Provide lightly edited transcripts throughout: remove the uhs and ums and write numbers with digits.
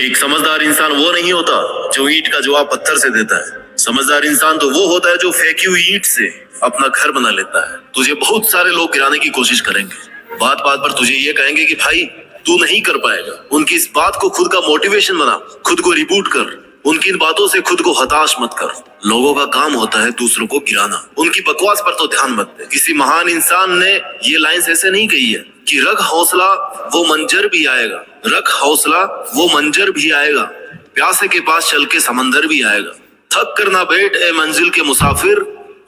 एक समझदार इंसान वो नहीं होता जो ईंट का जवाब पत्थर से देता है। समझदार इंसान तो वो होता है जो फेंकी हुई ईंट से अपना घर बना लेता है। तुझे बहुत सारे लोग गिराने की कोशिश करेंगे, बात बात पर तुझे ये कहेंगे कि भाई तू नहीं कर पाएगा। उनकी इस बात को खुद का मोटिवेशन बना, खुद को रिबूट कर। उनकी इन बातों से खुद को हताश मत कर। लोगों का काम होता है दूसरों को गिराना, उनकी बकवास पर तो ध्यान मत दे। किसी महान इंसान ने ये लाइंस ऐसे नहीं कही है कि रख हौसला वो मंजर भी आएगा, रख हौसला वो मंजर भी आएगा, प्यासे के पास चल के समंदर भी आएगा। थक कर ना बैठ ए मंजिल के मुसाफिर,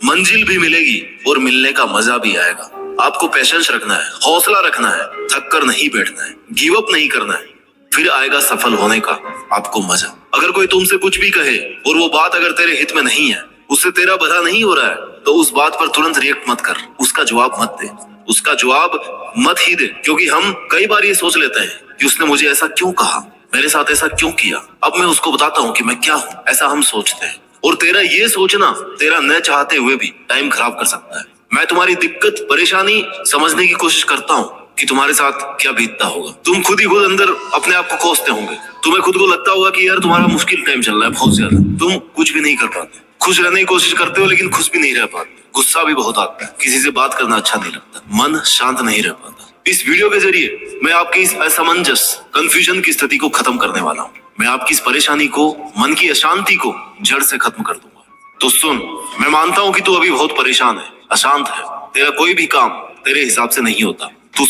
मंजिल भी मिलेगी और मिलने का मजा भी आएगा। आपको पेशेंस रखना है, हौसला रखना है, थक कर नहीं बैठना है, गिव अप नहीं करना है, फिर आएगा सफल होने का आपको मजा। अगर कोई तुमसे कुछ भी कहे और वो बात अगर तेरे हित में नहीं है, उससे तेरा भला नहीं हो रहा है, तो उस बात पर तुरंत रिएक्ट मत कर, उसका जवाब मत दे, उसका जवाब मत ही दे। क्योंकि हम कई बार ये सोच लेते हैं कि उसने मुझे ऐसा क्यों कहा, मेरे साथ ऐसा क्यों किया, अब मैं उसको बताता हूँ कि मैं क्या हूँ, ऐसा हम सोचते हैं। और तेरा ये सोचना तेरा न चाहते हुए भी टाइम खराब कर सकता है। मैं तुम्हारी दिक्कत परेशानी समझने की कोशिश करता हूँ कि तुम्हारे साथ क्या बीतता होगा। तुम खुद ही खुद अंदर अपने आप को कोसते होंगे। तुम्हें खुद को लगता होगा कि यार तुम्हारा मुश्किल टाइम चल रहा है बहुत ज्यादा, तुम कुछ भी नहीं कर पाते, खुश रहने की कोशिश करते हो लेकिन खुश भी नहीं रह पाते, गुस्सा भी बहुत आता है, किसी से बात करना अच्छा नहीं लगता, मन शांत नहीं रह पाता। इस वीडियो के जरिए मैं आपकी इस असमंजस कंफ्यूजन की स्थिति को खत्म करने वाला हूँ। मैं आपकी इस परेशानी को, मन की अशांति को जड़ से खत्म कर दूंगा। तो सुन, मैं मानता हूँ कि तू अभी बहुत परेशान है, अशांत है, तेरा कोई भी काम तेरे हिसाब से नहीं होता। तू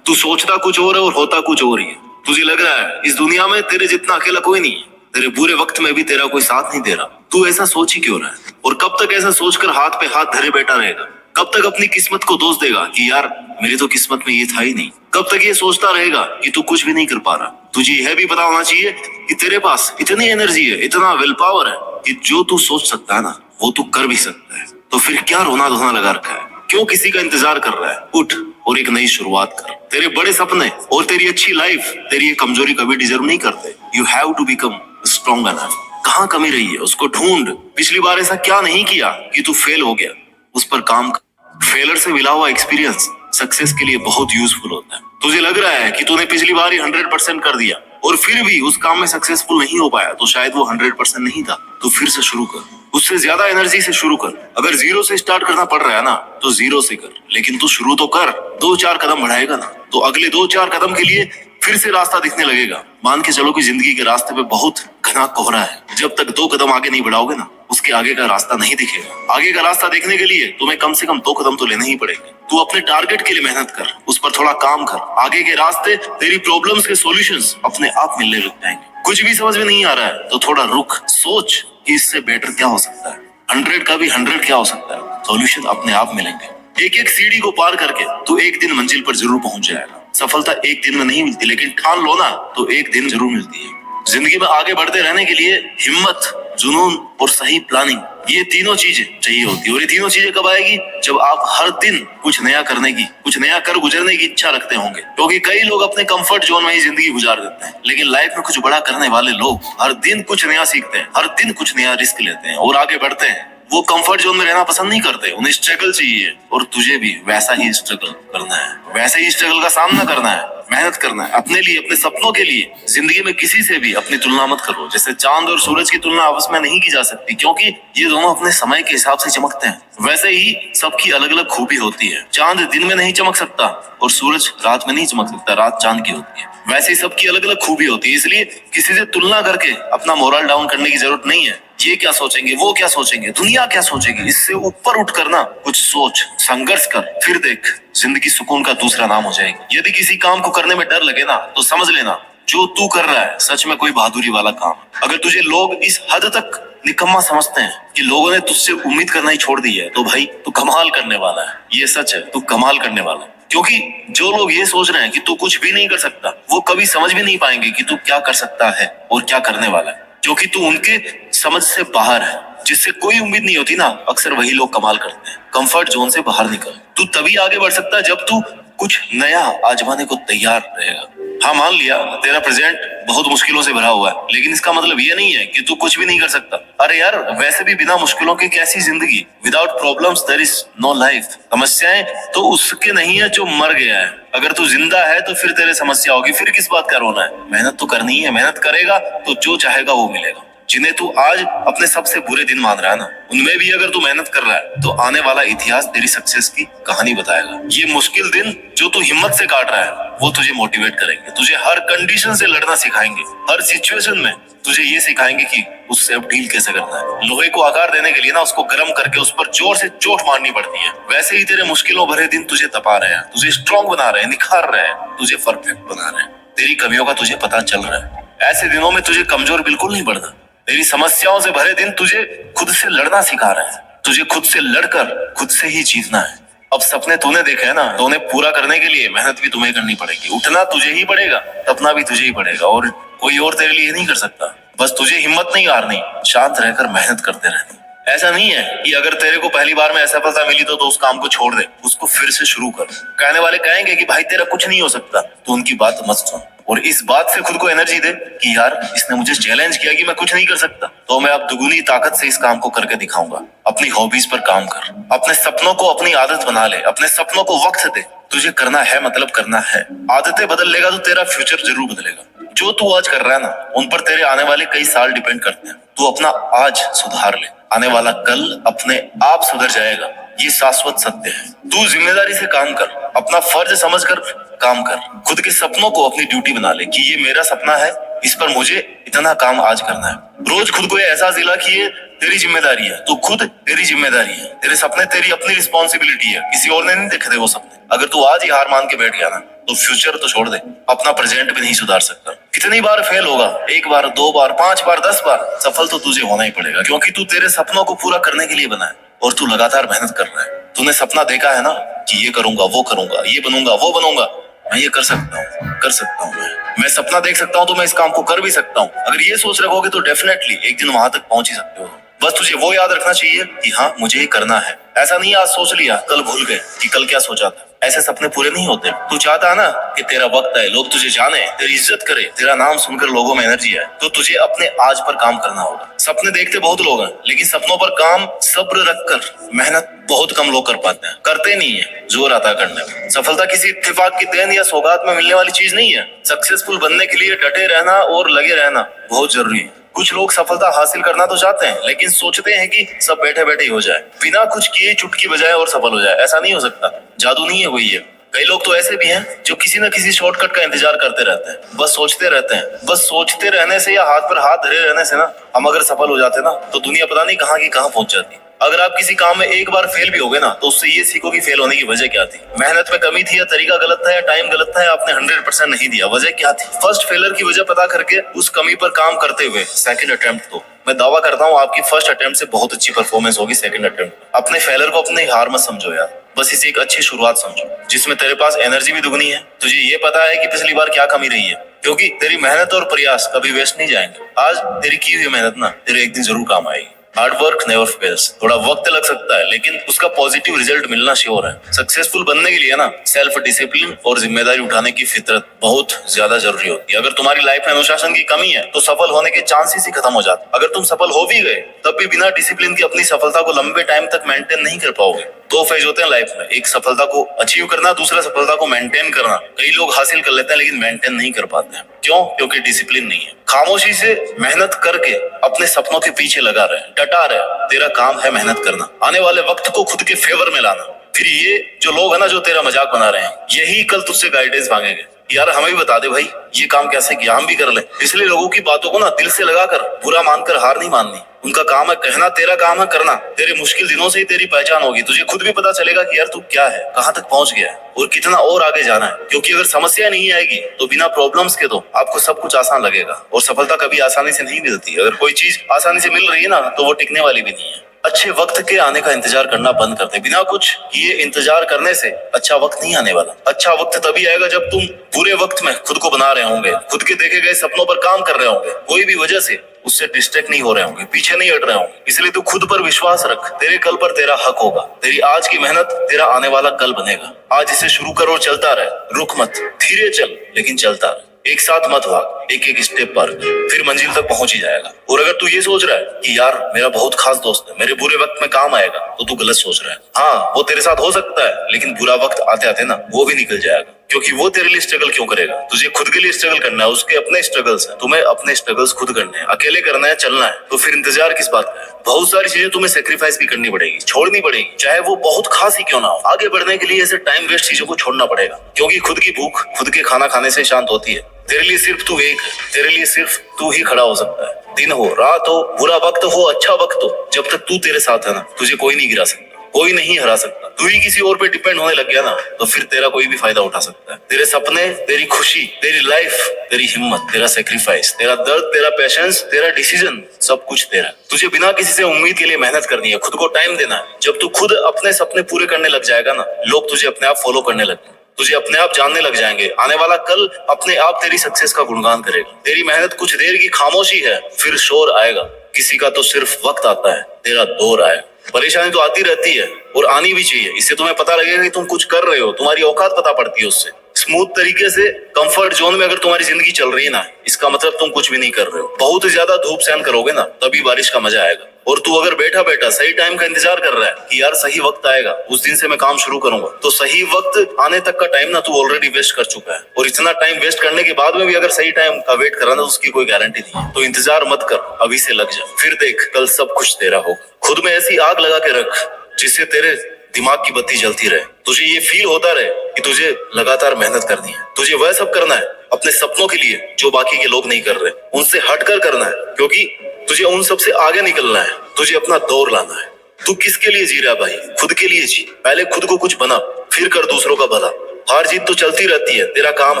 सोचता कुछ और है और होता कुछ और ही है। तुझे लग रहा है इस दुनिया में तेरे जितना अकेला कोई नहीं है, तेरे बुरे वक्त में भी तेरा कोई साथ नहीं दे रहा। तू ऐसा सोच ही क्यों रहा है? और कब तक ऐसा सोचकर हाथ पे हाथ धरे बैठा रहेगा? कब तक अपनी किस्मत को दोष देगा कि यार मेरी तो किस्मत में ये था ही नहीं? कब तक ये सोचता रहेगा कि तू कुछ भी नहीं कर पा रहा? तुझे यह भी पता होना चाहिए कि तेरे पास इतनी एनर्जी है, इतना विल पावर है कि जो तू सोच सकता है ना, वो तू कर भी सकता है। तो फिर क्या रोना धोना लगा रखा है? क्यों किसी का इंतजार कर रहा है? उठ और एक नई शुरुआत कर। तेरे बड़े सपने और तेरी अच्छी लाइफ तेरी ये कमजोरी कभी डिजर्व नहीं करते। You have to become strong enough. कहाँ कमी रही है उसको ढूंढ। पिछली बार ऐसा क्या नहीं किया कि तू फेल हो गया, उस पर काम कर। फेलर से मिला हुआ एक्सपीरियंस सक्सेस के लिए बहुत यूजफुल होता है। तुझे लग रहा है कि तूने पिछली बार ही 100% कर दिया और फिर भी उस काम में सक्सेसफुल नहीं हो पाया, तो शायद वो 100% नहीं था। तो फिर से शुरू कर, उससे ज्यादा एनर्जी से शुरू कर। अगर जीरो से स्टार्ट करना पड़ रहा है ना, तो जीरो से कर, लेकिन तू शुरू तो कर। 2-4 कदम बढ़ाएगा ना, तो अगले 2-4 कदम के लिए फिर से रास्ता दिखने लगेगा। मान के चलो कि जिंदगी के रास्ते पे बहुत घना कोहरा है। जब तक 2 कदम आगे नहीं बढ़ाओगे ना, उसके आगे का रास्ता नहीं दिखेगा। आगे का रास्ता देखने के लिए तुम्हें कम से कम 2 कदम तो लेने ही पड़ेंगे। तू अपने टारगेट के लिए मेहनत कर, उस पर थोड़ा काम कर। आगे के रास्ते, तेरी प्रॉब्लम्स के सॉल्यूशंस अपने आप मिलने लग जाएंगे। कुछ भी समझ में नहीं आ रहा है तो थोड़ा रुक, सोच कि इससे बेटर क्या हो सकता है, 100 का भी 100 क्या हो सकता है। सॉल्यूशन अपने आप मिलेंगे। एक एक सीढ़ी को पार करके तू एक दिन मंजिल पर जरूर पहुंच जाएगा। सफलता एक दिन में नहीं मिलती, लेकिन ठान लो ना तो एक दिन जरूर मिलती है। जिंदगी में आगे बढ़ते रहने के लिए हिम्मत, जुनून और सही प्लानिंग, ये तीनों चीजें चाहिए होती है। और ये तीनों चीजें कब आएगी? जब आप हर दिन कुछ नया करने की, कुछ नया कर गुजरने की इच्छा रखते होंगे। क्योंकि कई लोग अपने कंफर्ट जोन में ही जिंदगी गुजार देते हैं, लेकिन लाइफ में कुछ बड़ा करने वाले लोग हर दिन कुछ नया सीखते हैं, हर दिन कुछ नया रिस्क लेते हैं और आगे बढ़ते हैं। वो कंफर्ट जोन में रहना पसंद नहीं करते, उन्हें स्ट्रगल चाहिए। और तुझे भी वैसा ही स्ट्रगल करना है, वैसे ही स्ट्रगल का सामना करना है, मेहनत करना है अपने लिए, अपने सपनों के लिए। जिंदगी में किसी से भी अपनी तुलना मत करो। जैसे चांद और सूरज की तुलना आपस में नहीं की जा सकती, क्योंकि ये दोनों अपने समय के हिसाब से चमकते हैं। वैसे ही सबकी अलग अलग खूबी होती है। चांद दिन में नहीं चमक सकता और सूरज रात में नहीं चमक सकता, रात चांद की होती है। वैसे ही सबकी अलग अलग खूबी होती है। इसलिए किसी से तुलना करके अपना मोरल डाउन करने की जरूरत नहीं है। ये क्या सोचेंगे, वो क्या सोचेंगे, दुनिया क्या सोचेगी, इससे ऊपर उठ करना कुछ सोच, संघर्ष कर, फिर देख जिंदगी सुकून का दूसरा नाम हो जाएगी। यदि किसी काम को करने में डर लगे ना, तो समझ लेना जो तू कर रहा है सच में कोई बहादुरी वाला काम। अगर तुझे लोग इस हद तक निकम्मा समझते हैं कि लोगों ने तुझसे उम्मीद करना ही छोड़ दी है, तो भाई तू कमाल करने वाला है। ये सच है, तू कमाल करने वाला है। क्योंकि जो लोग ये सोच रहे हैं कि तू कुछ भी नहीं कर सकता, वो कभी समझ भी नहीं पाएंगे कि तू क्या कर सकता है और क्या करने वाला है। क्योंकि तू उनके समझ से बाहर है। जिससे कोई उम्मीद नहीं होती ना, अक्सर वही लोग कमाल करते हैं। कंफर्ट जोन से बाहर निकल। तू तभी आगे बढ़ सकता है जब तू कुछ नया आजमाने को तैयार रहेगा। हाँ, मान लिया तेरा प्रेजेंट बहुत मुश्किलों से भरा हुआ है, लेकिन इसका मतलब ये नहीं है कि तू कुछ भी नहीं कर सकता। अरे यार, वैसे भी बिना मुश्किलों की कैसी जिंदगी? Without problems there is no life. समस्याएं तो उसके नहीं है जो मर गया है, अगर तू जिंदा है तो फिर तेरे समस्या होगी, फिर किस बात का रोना है। मेहनत तो करनी है, मेहनत करेगा तो जो चाहेगा वो मिलेगा। जिन्हें तू आज अपने सबसे बुरे दिन मान रहा है ना, उनमें भी अगर तू मेहनत कर रहा है तो आने वाला इतिहास तेरी सक्सेस की कहानी बताएगा। ये मुश्किल दिन जो तू हिम्मत से काट रहा है वो तुझे मोटिवेट करेंगे, तुझे हर कंडीशन से लड़ना सिखाएंगे, हर सिचुएशन में तुझे ये सिखाएंगे कि उससे अब डील कैसे करना है। लोहे को आकार देने के लिए ना उसको गर्म करके उस पर जोर से चोट मारनी पड़ती है। वैसे ही तेरे मुश्किलों भरे दिन तुझे तपा रहे हैं, तुझे स्ट्रॉन्ग बना रहे हैं, निखार रहे हैं, तुझे परफेक्ट बना रहे हैं। तेरी कमियों का तुझे पता चल रहा है। ऐसे दिनों में तुझे कमजोर बिल्कुल नहीं बढ़ना। तेरी समस्याओं से भरे दिन तुझे खुद से लड़ना सिखा रहे हैं। तुझे खुद से लड़कर खुद से ही जीतना है। अब सपने तूने देखे है ना, तो उन्हें पूरा करने के लिए मेहनत भी तुम्हें करनी पड़ेगी। उठना तुझे ही पड़ेगा, सपना भी तुझे ही पड़ेगा, और कोई और तेरे लिए नहीं कर सकता। बस तुझे हिम्मत नहीं हारनी, शांत रहकर मेहनत करते रहनी। ऐसा नहीं है कि अगर तेरे को पहली बार में असफलता मिली तो उस काम को छोड़ दे, उसको फिर से शुरू कर। कहने वाले कहेंगे कि भाई तेरा कुछ नहीं हो सकता, तो उनकी बात मत सुन और इस बात से खुद को एनर्जी दे कि यार इसने मुझे चैलेंज किया कि मैं कुछ नहीं कर सकता, तो मैं अब दुगुनी ताकत से इस काम को करके दिखाऊंगा। अपनी हॉबीज पर काम कर, अपने सपनों को अपनी आदत बना ले, अपने सपनों को वक्त दे। तुझे करना है मतलब करना है। आदतें बदल लेगा तो तेरा फ्यूचर जरूर बदलेगा। जो तू आज कर रहा है ना, उन पर तेरे आने वाले कई साल डिपेंड करते हैं। तू अपना आज सुधार ले, आने वाला कल अपने आप सुधर जाएगा। ये शाश्वत सत्य है। तू जिम्मेदारी से काम कर, अपना फर्ज समझकर काम कर। खुद के सपनों को अपनी ड्यूटी बना ले कि ये मेरा सपना है, इस पर मुझे इतना काम आज करना है। रोज खुद को ये एहसास दिला कि ये तेरी जिम्मेदारी है, तो खुद तेरी जिम्मेदारी है। तेरे सपने तेरी अपनी रिस्पॉन्सिबिलिटी है, किसी और ने नहीं देखे थे वो सपने। अगर तू आज ही हार मान के बैठ गया ना, तो फ्यूचर तो छोड़ दे, अपना प्रेजेंट भी नहीं सुधार सकता। कितनी बार फेल होगा, 1 बार 2 बार 5 बार 10 बार, सफल तो तुझे होना ही पड़ेगा, क्योंकि तू तेरे सपनों को पूरा करने के लिए बना है और तू लगातार मेहनत कर रहा है। तूने सपना देखा है ना कि ये करूंगा, वो करूंगा, ये बनूंगा, वो बनूंगा, मैं ये कर सकता हूँ, कर सकता हूँ। मैं सपना देख सकता हूँ तो मैं इस काम को कर भी सकता हूँ। अगर ये सोच रखोगे तो डेफिनेटली एक दिन वहां तक पहुंच ही सकते हो। बस तुझे वो याद रखना चाहिए कि हाँ मुझे ये करना है। ऐसा नहीं आज सोच लिया कल भूल गए कि कल क्या सोचा था। ऐसे सपने पूरे नहीं होते। तू चाहता है ना कि तेरा वक्त आए, लोग तुझे जाने, तेरी इज्जत करे, तेरा नाम सुनकर लोगों में एनर्जी आए, तो तुझे अपने आज पर काम करना होगा। सपने देखते बहुत लोग हैं, लेकिन सपनों पर काम सब्र रखकर मेहनत बहुत कम लोग कर पाते हैं। करते नहीं है, जोर आता है करने में। सफलता किसी इत्तेफाक की देन या सौगात में मिलने वाली चीज नहीं है। सक्सेसफुल बनने के लिए डटे रहना और लगे रहना बहुत जरूरी है। कुछ लोग सफलता हासिल करना तो चाहते हैं, लेकिन सोचते हैं कि सब बैठे बैठे ही हो जाए, बिना कुछ किए चुटकी बजाए और सफल हो जाए। ऐसा नहीं हो सकता, जादू नहीं है वही है। कई लोग तो ऐसे भी हैं जो किसी न किसी शॉर्टकट का इंतजार करते रहते हैं, बस सोचते रहते हैं। बस सोचते रहने से या हाथ पर हाथ धरे रहने से ना, हम अगर सफल हो जाते ना, तो दुनिया पता नहीं कहाँ की कहाँ पहुंच जाती। अगर आप किसी काम में एक बार फेल भी हो गए ना, तो उससे ये सीखो कि फेल होने की वजह क्या थी। मेहनत में कमी थी, या तरीका गलत था, या टाइम गलत था, या आपने 100% नहीं दिया। वजह क्या थी? फर्स्ट फेलर की वजह पता करके उस कमी पर काम करते हुए सेकंड अटेम्प्ट को, मैं दावा करता हूँ आपकी फर्स्ट अटेम्प्ट से बहुत अच्छी परफॉर्मेंस होगी सेकंड अटेम्प्ट। अपने फेलर को अपने हार मत समझो यार, बस इसे एक अच्छी शुरुआत समझो, जिसमें तेरे पास एनर्जी भी दुगनी है। तुझे ये पता है कि पिछली बार क्या कमी रही है, क्योंकि तेरी मेहनत और प्रयास कभी वेस्ट नहीं जाएंगे। आज तेरी की हुई मेहनत ना तेरे एक दिन जरूर काम आएगी। Hard work never fails. थोड़ा वक्त लग सकता है, लेकिन उसका पॉजिटिव रिजल्ट मिलना श्योर है। सक्सेसफुल बनने के लिए ना सेल्फ डिसिप्लिन और जिम्मेदारी उठाने की फितरत बहुत ज्यादा जरूरी होती है। अगर तुम्हारी लाइफ में अनुशासन की कमी है, तो सफल होने के चांसेस ही खत्म हो जाते। अगर तुम सफल हो भी गए, तब भी बिना डिसिप्लिन की अपनी सफलता को लंबे टाइम तक मेंटेन नहीं कर पाओगे। 2 फेज होते हैं लाइफ में, एक सफलता को अचीव करना, दूसरा सफलता को मेंटेन करना। कई लोग हासिल कर लेते हैं, लेकिन मेंटेन नहीं कर पाते हैं। क्यों? क्योंकि डिसिप्लिन नहीं है। खामोशी से मेहनत करके अपने सपनों के पीछे लगा रहे, डटा रहे। तेरा काम है मेहनत करना, आने वाले वक्त को खुद के फेवर में लाना। फिर ये जो लोग है ना, जो तेरा मजाक बना रहे हैं, यही कल तुझसे गाइडेंस मांगेंगे। यार हमें भी बता दे भाई, ये काम कैसे किया, हम भी कर ले। इसलिए लोगों की बातों को ना दिल से लगाकर, बुरा मानकर हार नहीं माननी। उनका काम है कहना, तेरा काम है करना। तेरे मुश्किल दिनों से ही तेरी पहचान होगी। तुझे खुद भी पता चलेगा कि यार तू क्या है, कहाँ तक पहुंच गया है और कितना और आगे जाना है। क्योंकि अगर समस्या नहीं आएगी, तो बिना प्रॉब्लम्स के तो आपको सब कुछ आसान लगेगा। और सफलता कभी आसानी से नहीं मिलती। अगर कोई चीज आसानी से मिल रही है ना, तो वो टिकने वाली भी नहीं है। अच्छे वक्त के आने का इंतजार करना बंद कर दे। बिना कुछ ये इंतजार करने से अच्छा वक्त नहीं आने वाला। अच्छा वक्त तभी आएगा जब तुम बुरे वक्त में खुद को बना रहे होंगे, खुद के देखे गए सपनों पर काम कर रहे होंगे, कोई भी वजह से उससे डिस्ट्रैक्ट नहीं हो रहे होंगे, पीछे नहीं हट रहे होंगे। इसलिए तू खुद पर विश्वास रख। तेरे कल पर तेरा हक होगा। तेरी आज की मेहनत तेरा आने वाला कल बनेगा। आज इसे शुरू कर और चलता रहे। रुक मत, धीरे चल, लेकिन चलता रहे। एक साथ मत भाग, एक एक स्टेप पर, फिर मंजिल तक पहुंच ही जाएगा। और अगर तू ये सोच रहा है कि यार मेरा बहुत खास दोस्त है, मेरे बुरे वक्त में काम आएगा, तो तू गलत सोच रहा है। हाँ वो तेरे साथ हो सकता है, लेकिन बुरा वक्त आते आते ना वो भी निकल जाएगा। क्योंकि वो तेरे लिए स्ट्रगल क्यों करेगा? तुझे खुद के लिए स्ट्रगल करना है, उसके अपने स्ट्रगल्स हैं। तुम्हें अपने स्ट्रगल्स खुद करने हैं, अकेले करना है, चलना है। तो फिर इंतजार किस बात का है? बहुत सारी चीजें तुम्हें सेक्रीफाइस भी करनी पड़ेगी, छोड़नी पड़ेगी, चाहे वो बहुत खास ही क्यों ना हो। आगे बढ़ने के लिए ऐसे टाइम वेस्ट चीजों को छोड़ना पड़ेगा, क्योंकि खुद की भूख खुद के खाना खाने से शांत होती है। तेरे लिए सिर्फ तू एक है, तेरे लिए सिर्फ तू ही खड़ा हो सकता है। दिन हो, रात हो, बुरा वक्त हो, अच्छा वक्त हो, जब तक तू तेरे साथ है ना, तुझे कोई नहीं गिरा सकता, कोई नहीं हरा सकता। तू ही किसी और पे डिपेंड होने लग गया ना, तो फिर तेरा कोई भी फायदा उठा सकता है। तेरे सपने, तेरी खुशी, तेरी लाइफ, तेरी हिम्मत, तेरा सेक्रीफाइस, तेरा दर्द, तेरा पेशेंस, तेरा डिसीजन, सब कुछ तेरा। तुझे बिना किसी से उम्मीद के लिए मेहनत करनी है, खुद को टाइम देना है। जब तू खुद अपने सपने पूरे करने लग जाएगा ना, लोग तुझे अपने आप फॉलो करने लगेंगे, तुझे अपने आप जानने लग जाएंगे। आने वाला कल अपने आप तेरी सक्सेस का गुणगान करेगा। तेरी मेहनत कुछ देर की खामोशी है, फिर शोर आएगा। किसी का तो सिर्फ वक्त आता है, तेरा दौर आएगा। परेशानी तो आती रहती है और आनी भी चाहिए, इससे तुम्हें पता लगेगा कि तुम कुछ कर रहे हो, तुम्हारी औकात पता पड़ती है उससे। स्मूथ तरीके से कंफर्ट जोन में अगर तुम्हारी जिंदगी चल रही है ना, इसका मतलब तुम कुछ भी नहीं कर रहे हो। बहुत ज्यादा धूप सहन करोगे ना, तभी बारिश का मजा आएगा। और तू अगर बैठा बैठा सही टाइम का इंतजार कर रहा है कि यार सही वक्त आएगा, उस दिन से मैं काम शुरू करूंगा, तो सही वक्त आने तक का टाइम ना तू ऑलरेडी वेस्ट कर चुका है। और इतना टाइम वेस्ट करने के बाद में भी अगर सही टाइम का वेट कराना, तो उसकी कोई गारंटी नहीं है। तो इंतजार मत कर, अभी से लग जा, फिर देख कल सब कुछ तेरा होगा। खुद में ऐसी आग लगा के रख जिससे तेरे दिमाग की बत्ती जलती रहे, तुझे ये फील होता रहे कि तुझे लगातार मेहनत करनी है। तुझे वह सब करना है अपने सपनों के लिए जो बाकी के लोग नहीं कर रहे, उनसे हटकर करना है, क्योंकि तुझे उन सब से आगे निकलना है। तुझे अपना दौर लाना है। तू किसके लिए जी रहा भाई? खुद के लिए जी। पहले खुद को कुछ बना, फिर कर दूसरों का भला। हार जीत तो चलती रहती है, तेरा काम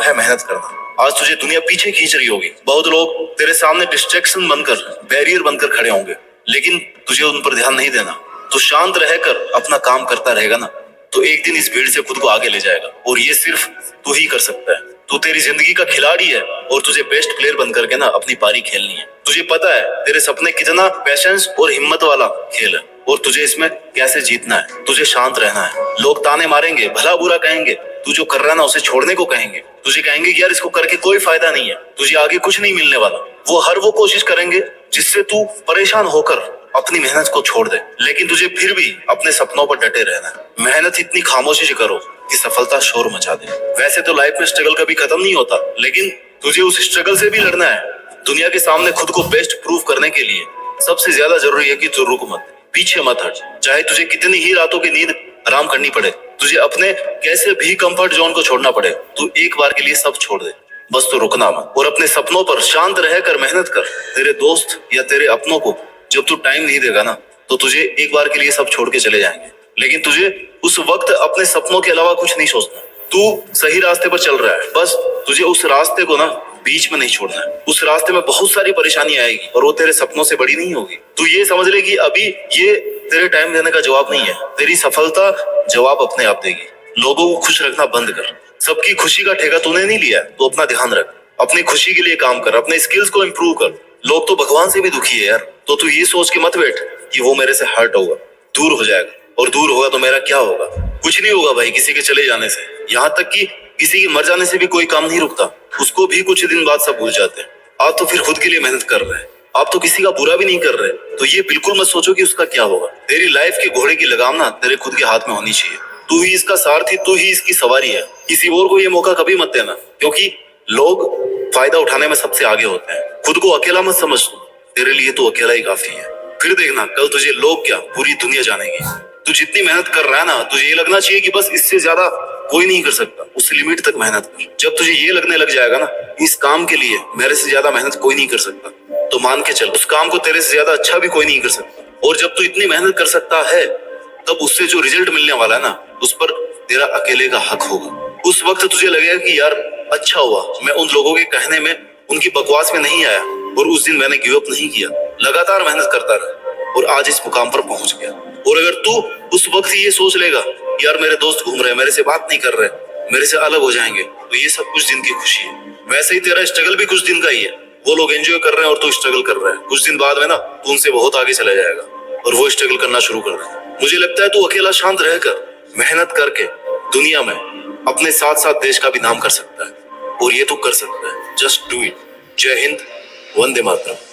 है मेहनत करना। आज तुझे दुनिया पीछे खींच रही होगी, बहुत लोग तेरे सामने डिस्ट्रैक्शन बनकर, बैरियर बनकर खड़े होंगे, लेकिन तुझे उन पर ध्यान नहीं देना। तो शांत रहकर अपना काम करता रहेगा ना, तो एक दिन इस भीड़ से खुद को आगे ले जाएगा। और ये सिर्फ तू ही कर सकता है। तू तेरी जिंदगी का खिलाड़ी है और तुझे बेस्ट प्लेयर बन करके ना अपनी पारी खेलनी है। तुझे पता है तेरे सपने कितना पेशेंस और हिम्मत वाला खेल है, और तुझे इसमें कैसे जीतना है। तुझे शांत रहना है। लोग ताने मारेंगे, भला बुरा कहेंगे, तू जो कर रहा है ना उसे छोड़ने को कहेंगे। तुझे कहेंगे कि यार इसको करके कोई फायदा नहीं है, तुझे आगे कुछ नहीं मिलने वाला। वो कोशिश करेंगे जिससे तू परेशान होकर अपनी मेहनत को छोड़ दे, लेकिन तुझे फिर भी अपने सपनों पर डटे रहना है। मेहनत इतनी खामोशी से करो कि सफलता शोर मचा दे। वैसे तो लाइफ में स्ट्रगल कभी खत्म नहीं होता, लेकिन तुझे उस स्ट्रगल से भी लड़ना है। दुनिया के सामने खुद को बेस्ट प्रूव करने के लिए सबसे ज्यादा जरूरी है कि तू रुक मत, पीछे मत हट। चाहे तुझे कितनी ही रातों की नींद आराम करनी पड़े, तुझे अपने कैसे भी कंफर्ट जोन को छोड़ना पड़े, तू एक बार के लिए सब छोड़ दे। बस तो रुकना मत और अपने सपनों पर शांत रहकर मेहनत कर। तेरे दोस्त या तेरे अपनों को जब तू टाइम नहीं देगा ना, तो तुझे एक बार के लिए सब छोड़ के चले जाएंगे, लेकिन तुझे उस वक्त अपने सपनों के अलावा कुछ नहीं सोचना। तू सही रास्ते पर चल रहा है, बस तुझे उस रास्ते को ना बीच में नहीं छोड़ना है। उस रास्ते में बहुत सारी परेशानी आएगी और वो तेरे सपनों से बड़ी नहीं होगी। तू ये समझ ले कि अभी ये तेरे टाइम देने का जवाब नहीं है, तेरी सफलता जवाब अपने आप देगी। लोगों को खुश रखना बंद कर। सबकी खुशी का ठेका तूने नहीं लिया, तो अपना ध्यान रख, अपनी खुशी के लिए काम कर, अपने स्किल्स को इम्प्रूव कर। लोग तो भगवान से भी दुखी है यार, तो तू ये सोच के मत बैठ कि वो मेरे से हर्ट होगा, दूर हो जाएगा, और दूर होगा तो मेरा क्या होगा। कुछ नहीं होगा भाई किसी के चले जाने से, यहाँ तक कि किसी के मर जाने से भी कोई काम नहीं रुकता, उसको भी कुछ दिन बाद सब भूल जाते हैं। आप तो फिर खुद के लिए मेहनत कर रहे हैं, आप तो किसी का बुरा भी नहीं कर रहे, तो ये बिल्कुल मत सोचो कि उसका क्या होगा। तेरी लाइफ के घोड़े की लगाम ना तेरे खुद के हाथ में होनी चाहिए। तू ही इसका सारथी, तू ही इसकी सवारी है। किसी और को ये मौका कभी मत देना, क्योंकि लोग फायदा उठाने में सबसे आगे होते हैं। खुद को अकेला मत समझ, तेरे लिए तो अकेला ही काफी है। फिर देखना कल तुझे लोग क्या, पूरी दुनिया जानेगी। तू जितनी मेहनत कर रहा है ना, तुझे ये लगना चाहिए कि बस इससे ज्यादा कोई नहीं कर सकता, उस लिमिट तक मेहनत कर। जब तुझे ये लगने लग जाएगा ना, इस काम के लिए मेरे से ज्यादा मेहनत कोई नहीं कर सकता, तो मान के चल उस काम को तेरे से ज्यादा अच्छा भी कोई नहीं कर सकता। और जब तू इतनी मेहनत कर सकता है, तब उससे जो रिजल्ट मिलने वाला है ना, उस पर तेरा अकेले का हक होगा। उस वक्त तुझे लगेगा कि यार अच्छा हुआ मैं उन लोगों के कहने में, उनकी बकवास में नहीं आया, और उस दिन मैंने गिव अप नहीं किया, लगातार मेहनत करता रहा और आज इस मुकाम पर पहुंच गया। और अगर तू उस वक्त ये सोच लेगा यार मेरे दोस्त घूम रहे हैं, मेरे से बात नहीं कर रहे, मेरे से अलग हो जाएंगे, तो ये सब कुछ दिन की खुशी है। वैसे ही तेरा स्ट्रगल भी कुछ दिन का ही है। वो लोग एंजॉय कर रहे हैं और तू स्ट्रगल कर रहा है, कुछ दिन बाद में ना तू उनसे बहुत आगे चला जाएगा और वो स्ट्रगल करना शुरू कर रहे हैं। मुझे लगता है तू अकेला शांत रहकर मेहनत करके दुनिया में अपने साथ साथ देश का भी नाम कर सकता है, और ये तू कर सकता है। Just do it. जय हिंद, वंदे मातरम।